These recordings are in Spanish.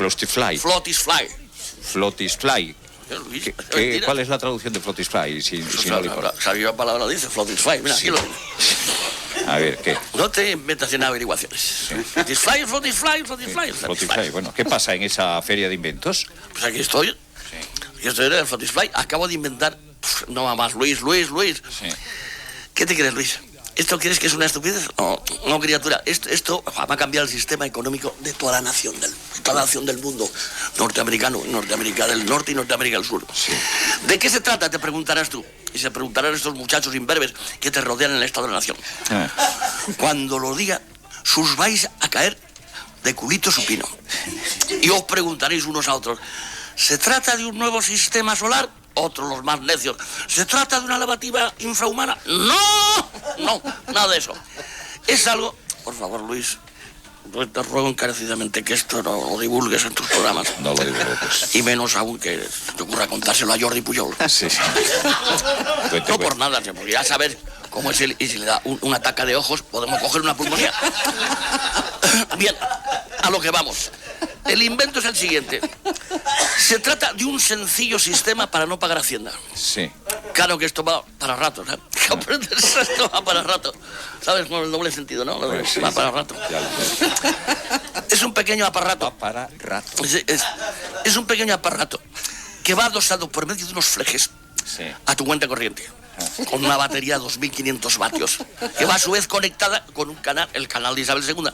Flotisfly. Flotisfly. Flotisfly. ¿Cuál es la traducción de Flotisfly? Si no le importa. Sabía la palabra, dice Flotisfly. Mira, aquí lo dice. A ver, ¿qué? No te metas en averiguaciones. Sí. Flotisfly. Flotisfly. Bueno, ¿qué pasa en esa feria de inventos? Pues aquí estoy. Sí. Aquí estoy en el Flotisfly. Acabo de inventar... No más, Luis. Sí. ¿Qué te crees, Luis? ¿Esto crees que es una estupidez? No, criatura. Esto va a cambiar el sistema económico de toda la nación del mundo. Norteamérica del norte y Norteamérica del sur. Sí. ¿De qué se trata? Te preguntarás tú. Y se preguntarán estos muchachos imberbes que te rodean en el Estado de la Nación. Cuando lo diga, sus vais a caer de culito supino. Y os preguntaréis unos a otros, ¿se trata de un nuevo sistema solar? Otros, los más necios, ¿se trata de una lavativa infrahumana? No, nada de eso. Es algo... Por favor, Luis, te ruego encarecidamente que esto no lo divulgues en tus programas. No lo divulgues. Y menos aún que te ocurra contárselo a Jordi Pujol. Sí. No por nada, porque ya sabes cómo es él, y si le da un ataque de ojos, podemos coger una pulmonía. Bien, a lo que vamos. El invento es el siguiente. Se trata de un sencillo sistema para no pagar Hacienda. Sí. Claro que esto va para rato, ¿sabes? Esto va para rato. ¿Sabes? Con el doble sentido, ¿no? Sí, va para rato. Es un pequeño aparato. Va para rato. Es un pequeño aparato que va adosado por medio de unos flejes a tu cuenta corriente. Con una batería de 2500 vatios, que va a su vez conectada con un canal, el canal de Isabel II.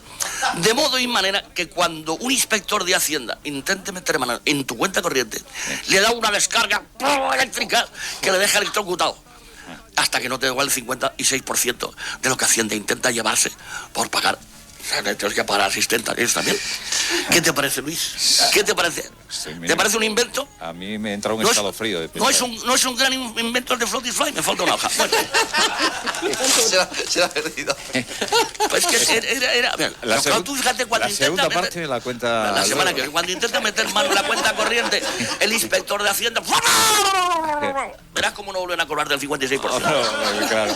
De modo y manera que cuando un inspector de Hacienda intente meter mano en tu cuenta corriente, le da una descarga eléctrica que le deja electrocutado. Hasta que no te devuelva el 56% de lo que Hacienda intenta llevarse por pagar. O sea, tienes que pagar asistentes también. ¿Qué te parece, Luis? ¿Qué te parece? ¿Te parece un invento? A mí me entra un escalofrío de pensar. No es un gran invento el de Flotisfly, me falta una hoja. Bueno. Se la ha perdido. Pues que era tú fíjate cuando la segunda parte de la cuenta... La semana que viene, cuando intenta meter mano en la cuenta corriente, el inspector de Hacienda... Verás cómo no vuelven a cobrar del 56%. Claro.